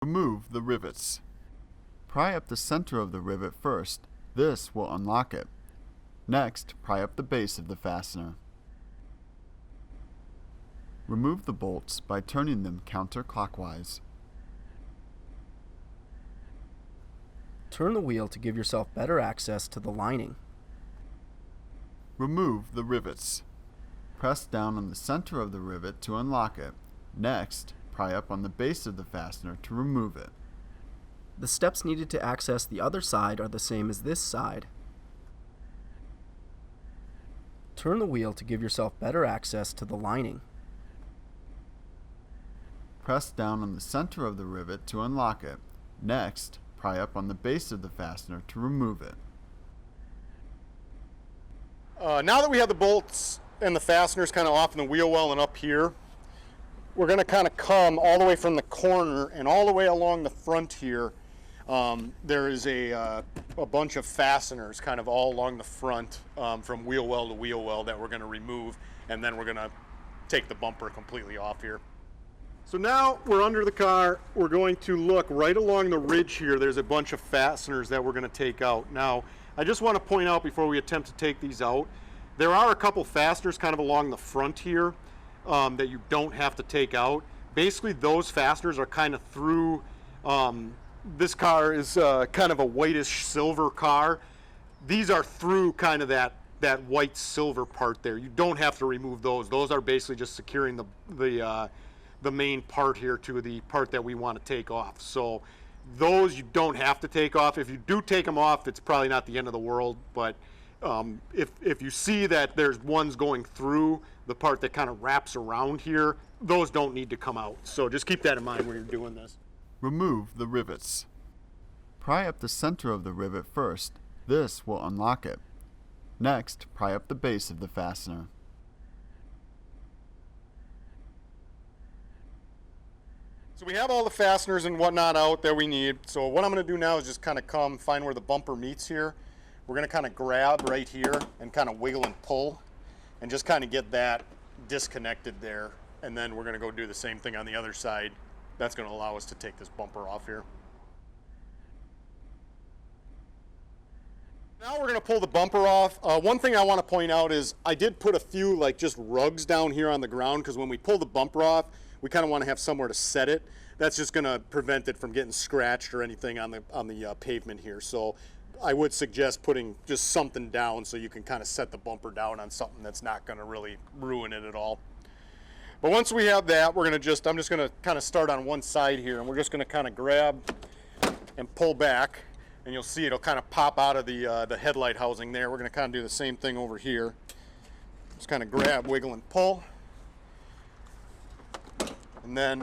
Remove the rivets. Pry up the center of the rivet first. This will unlock it. Next, pry up the base of the fastener. Remove the bolts by turning them counterclockwise. Turn the wheel to give yourself better access to the lining. Remove the rivets. Press down on the center of the rivet to unlock it. Next, pry up on the base of the fastener to remove it. The steps needed to access the other side are the same as this side. Turn the wheel to give yourself better access to the lining. Press down on the center of the rivet to unlock it. Next, pry up on the base of the fastener to remove it. Now that we have the bolts and the fasteners kind of off in the wheel well and up here, we're going to kind of come all the way from the corner and all the way along the front here. There is a bunch of fasteners kind of all along the front from wheel well to wheel well that we're going to remove, and then we're going to take the bumper completely off here. So now we're under the car. We're going to look right along the ridge here. There's a bunch of fasteners that we're going to take out. Now, I just want to point out before we attempt to take these out, there are a couple fasteners kind of along the front here that you don't have to take out. Basically, those fasteners are kind of through, this car is kind of a whitish silver car. These are through kind of that white silver part there. You don't have to remove those. Those are basically just securing the main part here to the part that we want to take off. So those you don't have to take off. If you do take them off, it's probably not the end of the world, but if you see that there's ones going through the part that kind of wraps around here, those don't need to come out. So just keep that in mind when you're doing this. Remove the rivets. Pry up the center of the rivet first. This will unlock it. Next, pry up the base of the fastener. So we have all the fasteners and whatnot out that we need. So what I'm going to do now is just kind of come find where the bumper meets here. We're going to kind of grab right here and kind of wiggle and pull and just kind of get that disconnected there. And then we're going to go do the same thing on the other side. That's going to allow us to take this bumper off here. Now we're going to pull the bumper off. One thing I want to point out is I did put a few like just rugs down here on the ground, because when we pull the bumper off, we kind of want to have somewhere to set it. That's just going to prevent it from getting scratched or anything on the pavement here. So I would suggest putting just something down so you can kind of set the bumper down on something that's not going to really ruin it at all. But once we have that, I'm just going to kind of start on one side here, and we're just going to kind of grab and pull back, and you'll see it'll kind of pop out of the headlight housing there. We're going to kind of do the same thing over here. Just kind of grab, wiggle, and pull. And then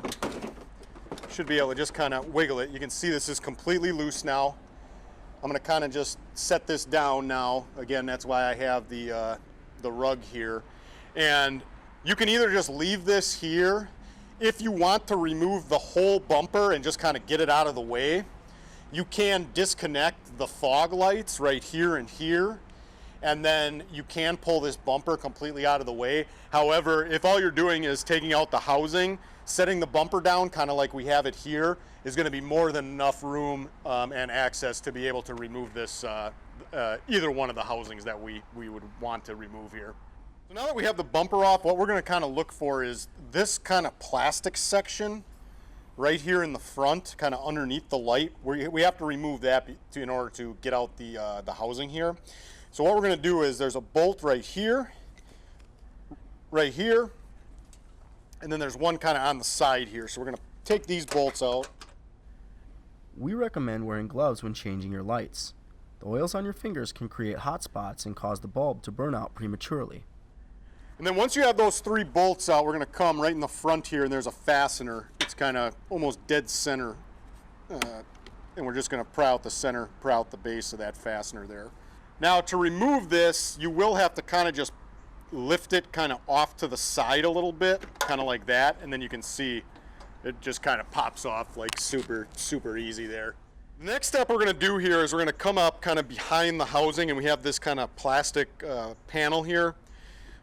should be able to just kind of wiggle it. You can see this is completely loose now. I'm going to kind of just set this down now. Again, that's why I have the rug here. And you can either just leave this here. If you want to remove the whole bumper and just kind of get it out of the way, you can disconnect the fog lights right here and here, and then you can pull this bumper completely out of the way. However, if all you're doing is taking out the housing, setting the bumper down kind of like we have it here is going to be more than enough room and access to be able to remove this, either one of the housings that we would want to remove here. So now that we have the bumper off, what we're going to kind of look for is this kind of plastic section right here in the front, kind of underneath the light. We have to remove that in order to get out the housing here. So what we're going to do is there's a bolt right here, and then there's one kind of on the side here. So we're going to take these bolts out. We recommend wearing gloves when changing your lights. The oils on your fingers can create hot spots and cause the bulb to burn out prematurely. And then once you have those three bolts out, we're going to come right in the front here, and there's a fastener. It's kind of almost dead center. And we're just going to pry out the center, pry out the base of that fastener there. Now to remove this, you will have to kind of just lift it kind of off to the side a little bit, kind of like that, and then you can see it just kind of pops off like super easy there. The next step we're going to do here is we're going to come up kind of behind the housing, and we have this kind of plastic panel here.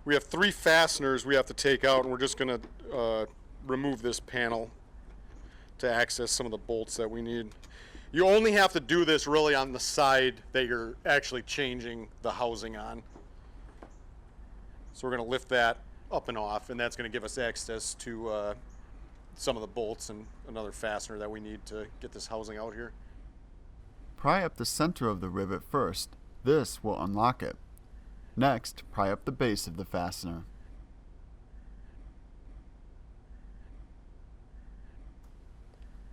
We have three fasteners we have to take out, and we're just going to remove this panel to access some of the bolts that we need. You only have to do this really on the side that you're actually changing the housing on. So we're going to lift that up and off, and that's going to give us access to some of the bolts and another fastener that we need to get this housing out here. Pry up the center of the rivet first. This will unlock it. Next, pry up the base of the fastener.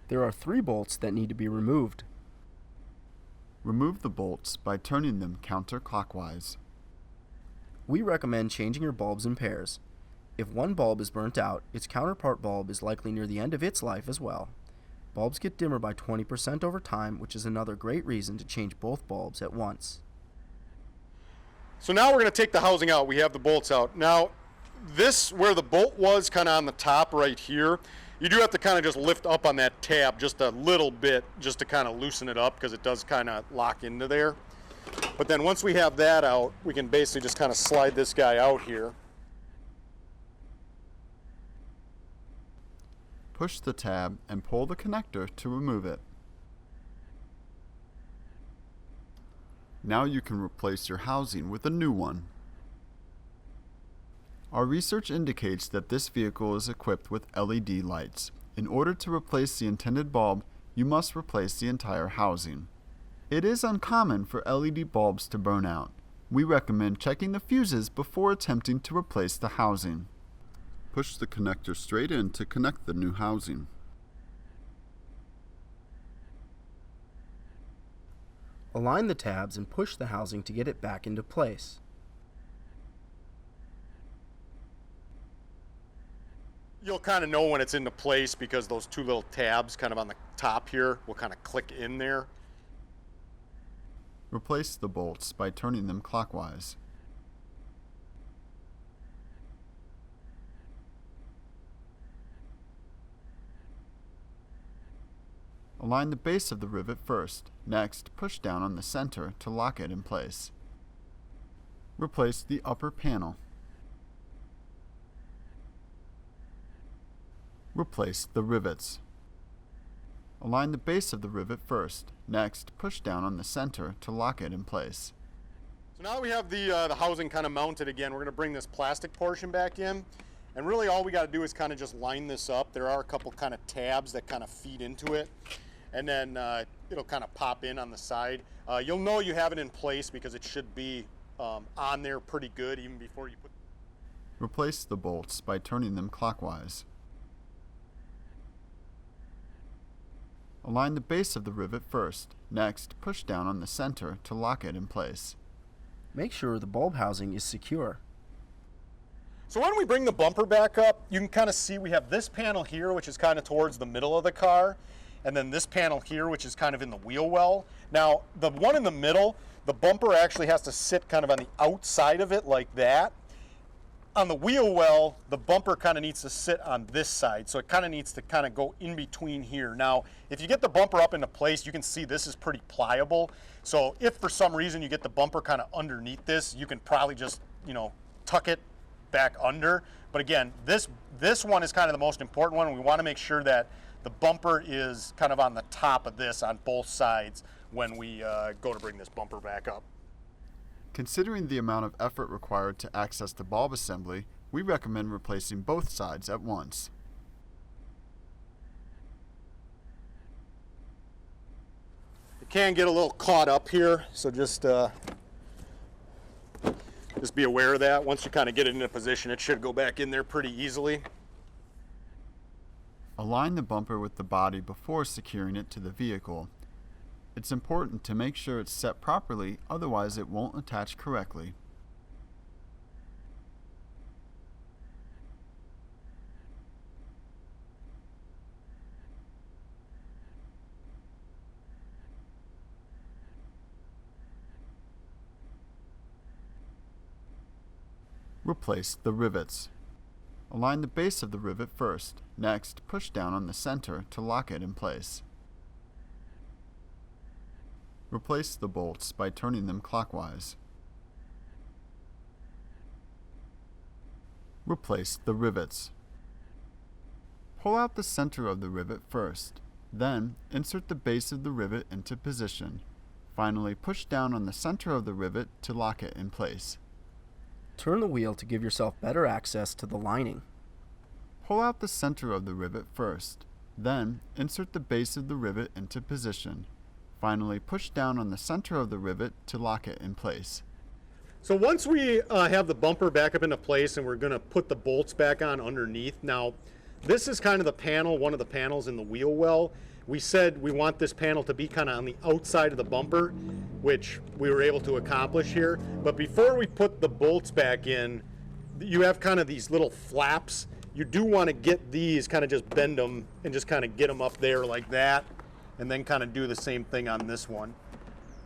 There are 3 bolts that need to be removed. Remove the bolts by turning them counterclockwise. We recommend changing your bulbs in pairs. If one bulb is burnt out, its counterpart bulb is likely near the end of its life as well. Bulbs get dimmer by 20% over time, which is another great reason to change both bulbs at once. So now we're going to take the housing out. We have the bolts out. Now, this, where the bolt was kind of on the top right here, you do have to kind of just lift up on that tab just a little bit just to kind of loosen it up because it does kind of lock into there. But then once we have that out, we can basically just kind of slide this guy out here. Push the tab and pull the connector to remove it. Now you can replace your housing with a new one. Our research indicates that this vehicle is equipped with LED lights. In order to replace the intended bulb, you must replace the entire housing. It is uncommon for LED bulbs to burn out. We recommend checking the fuses before attempting to replace the housing. Push the connector straight in to connect the new housing. Align the tabs and push the housing to get it back into place. You'll kind of know when it's into place because those 2 little tabs kind of on the top here will kind of click in there. Replace the bolts by turning them clockwise. Align the base of the rivet first. Next, push down on the center to lock it in place. Replace the upper panel. Replace the rivets. Align the base of the rivet first. Next, push down on the center to lock it in place. So now that we have the housing kind of mounted again, we're going to bring this plastic portion back in. And really all we got to do is kind of just line this up. There are a couple kind of tabs that kind of feed into it. And then it'll kind of pop in on the side. You'll know you have it in place because it should be on there pretty good even before you put. Replace the bolts by turning them clockwise. Align the base of the rivet first. Next, push down on the center to lock it in place. Make sure the bulb housing is secure. So when we bring the bumper back up, you can kind of see we have this panel here, which is kind of towards the middle of the car, and then this panel here, which is kind of in the wheel well. Now, the one in the middle, the bumper actually has to sit kind of on the outside of it like that. On the wheel well, the bumper kind of needs to sit on this side, so it kind of needs to kind of go in between here. Now, if you get the bumper up into place, you can see this is pretty pliable. So if for some reason you get the bumper kind of underneath this, you can probably just, tuck it back under. But again, this one is kind of the most important one. We want to make sure that the bumper is kind of on the top of this on both sides when we go to bring this bumper back up. Considering the amount of effort required to access the bulb assembly, we recommend replacing both sides at once. It can get a little caught up here, so just be aware of that. Once you kind of get it in a position, it should go back in there pretty easily. Align the bumper with the body before securing it to the vehicle. It's important to make sure it's set properly, otherwise it won't attach correctly. Replace the rivets. Align the base of the rivet first. Next, push down on the center to lock it in place. Replace the bolts by turning them clockwise. Replace the rivets. Pull out the center of the rivet first. Then, insert the base of the rivet into position. Finally, push down on the center of the rivet to lock it in place. Turn the wheel to give yourself better access to the lining. Pull out the center of the rivet first. Then, insert the base of the rivet into position. Finally, push down on the center of the rivet to lock it in place. So once we have the bumper back up into place and we're going to put the bolts back on underneath, now this is kind of the panel, one of the panels in the wheel well. We said we want this panel to be kind of on the outside of the bumper, which we were able to accomplish here. But before we put the bolts back in, you have kind of these little flaps. You do want to get these, kind of just bend them and just kind of get them up there like that, and then kind of do the same thing on this one.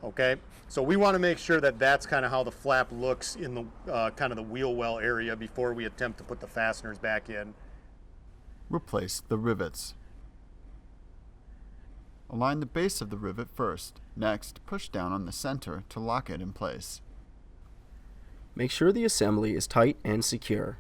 Okay, so we want to make sure that that's kind of how the flap looks in the kind of the wheel well area before we attempt to put the fasteners back in. Replace the rivets. Align the base of the rivet first. Next, push down on the center to lock it in place. Make sure the assembly is tight and secure.